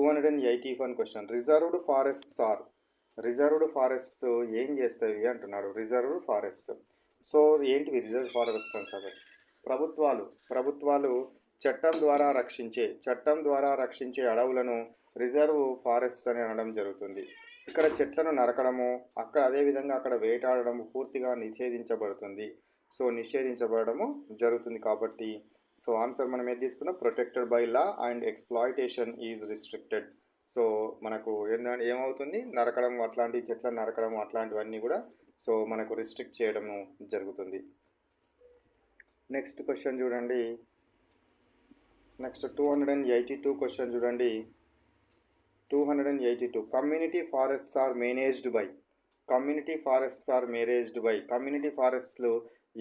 281 question. Reserved forests ఏం చేస్తాయి అంటున్నాడు. Reserved forest. సో ఏంటివి రిజర్వ్ ఫారెస్ట్ అంటారు? ప్రభుత్వాలు చట్టం ద్వారా రక్షించే అడవులను రిజర్వ్ ఫారెస్ట్స్ అని అనడం జరుగుతుంది. ఇక్కడ చెట్లను నరకడము, అదేవిధంగా అక్కడ వేటాడడము పూర్తిగా నిషేధించబడము జరుగుతుంది. కాబట్టి సో ఆన్సర్ మనం ఏది తీసుకున్నా, protected by law and exploitation is restricted. So మనకు ఏమవుతుంది, నరకడం అట్లాంటి చెట్లను నరకడం అట్లాంటివన్నీ కూడా సో మనకు రిస్ట్రిక్ట్ చేయడము జరుగుతుంది. నెక్స్ట్ క్వశ్చన్ చూడండి. నెక్స్ట్ 282 క్వశ్చన్ చూడండి. 282 community forests are managed by. Community ఫారెస్ట్లు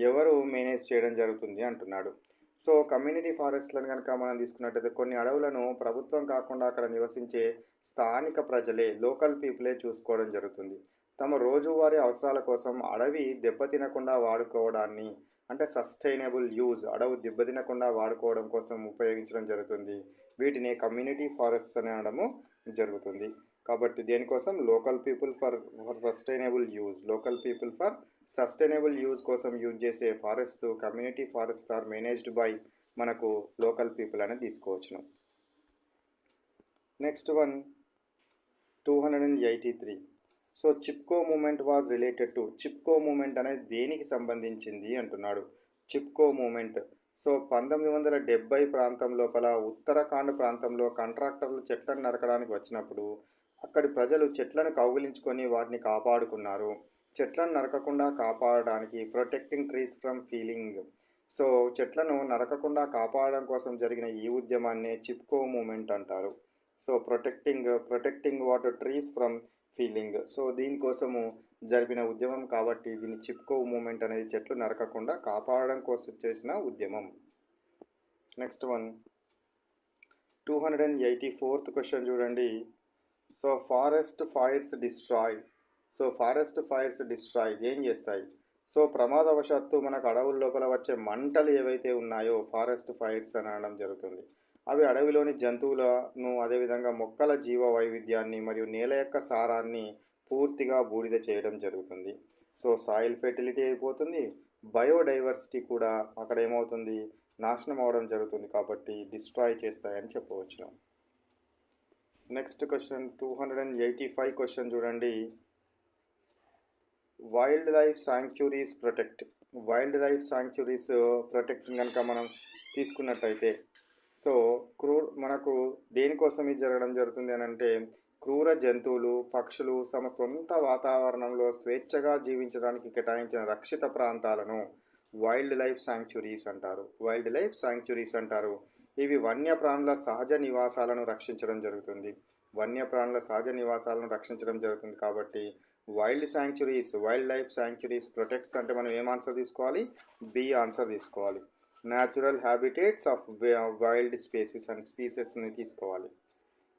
ఎవరు మేనేజ్ చేయడం జరుగుతుంది అంటున్నాడు. సో కమ్యూనిటీ ఫారెస్ట్లను కనుక మనం తీసుకున్నట్టయితే కొన్ని అడవులను ప్రభుత్వం కాకుండా అక్కడ నివసించే స్థానిక ప్రజలే, లోకల్ పీపులే చూసుకోవడం జరుగుతుంది. తమ రోజువారీ అవసరాల కోసం అడవి దెబ్బతినకుండా వాడుకోవడాన్ని, అంటే సస్టైనబుల్ యూజ్, అడవి దెబ్బతినకుండా వాడుకోవడం కోసం ఉపయోగించడం జరుగుతుంది. వీటిని కమ్యూనిటీ ఫారెస్ట్స్ అని అనడము జరుగుతుంది. కాబట్టి దేనికోసం, local people for sustainable use కోసం యూజ్ చేసే forest community forests are managed by మనకు లోకల్ పీపుల్ అని తీసుకోవచ్చును. Next one 283. So Chipko movement was related to. Chipko movement అనేది దేనికి సంబంధించింది అంటున్నాడు. చిప్కో మూమెంట్ సో 1970 ప్రాంతం లోపల ఉత్తరాఖండ్ ప్రాంతంలో కాంట్రాక్టర్లు చెట్లను నరకడానికి వచ్చినప్పుడు అక్కడి ప్రజలు చెట్లను కౌగిలించుకొని వాటిని కాపాడుకున్నారు. చెట్లను నరకకుండా కాపాడడానికి protecting trees from felling. So చెట్లను నరకకుండా కాపాడడం కోసం జరిగిన ఈ ఉద్యమాన్నే చిప్కో మూమెంట్ అంటారు. So protecting water trees from felling. So దీనికోసము జరిపిన ఉద్యమం కాబట్టి దీన్ని చిప్కో మూమెంట్ అనేది చెట్లు నరకకుండా కాపాడడం కోసం చేసిన ఉద్యమం. నెక్స్ట్ వన్ 284th క్వశ్చన్ చూడండి. సో ఫారెస్ట్ ఫైర్స్ డిస్ట్రాయ్ ఏం చేస్తాయి? సో ప్రమాదవశాత్తు మనకు అడవుల లోపల వచ్చే మంటలు ఏవైతే ఉన్నాయో ఫారెస్ట్ ఫైర్స్ అని అనడం జరుగుతుంది. అవి అడవిలోని జంతువులను, అదేవిధంగా మొక్కల జీవ వైవిధ్యాన్ని మరియు నేల యొక్క సారాన్ని పూర్తిగా బూడిద చేయడం జరుగుతుంది. సో సాయిల్ ఫెర్టిలిటీ అయిపోతుంది, బయోడైవర్సిటీ కూడా అక్కడ ఏమవుతుంది, నాశనం అవడం జరుగుతుంది. కాబట్టి డిస్ట్రాయ్ చేస్తాయని చెప్పవచ్చు. నెక్స్ట్ క్వశ్చన్ 285 క్వశ్చన్ చూడండి. వైల్డ్ లైఫ్ శాంక్చురీస్ ప్రొటెక్టింగ్ కనుక మనం తీసుకున్నట్టయితే సో మనకు దేనికోసం ఇది జరగడం జరుగుతుంది అని అంటే, క్రూర జంతువులు, పక్షులు తమ సొంత వాతావరణంలో స్వేచ్ఛగా జీవించడానికి కేటాయించిన రక్షిత ప్రాంతాలను వైల్డ్ లైఫ్ శాంక్చురీస్ అంటారు. ఇవి వన్యప్రాణుల సహజ నివాసాలను రక్షించడం జరుగుతుంది. కాబట్టి వైల్డ్ లైఫ్ శాంక్చురీస్ ప్రొటెక్ట్స్ అంటే మనం ఏం ఆన్సర్ తీసుకోవాలి? బి ఆన్సర్ తీసుకోవాలి. న్యాచురల్ హ్యాబిటేట్స్ ఆఫ్ వైల్డ్ స్పీసెస్ని తీసుకోవాలి.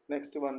Next one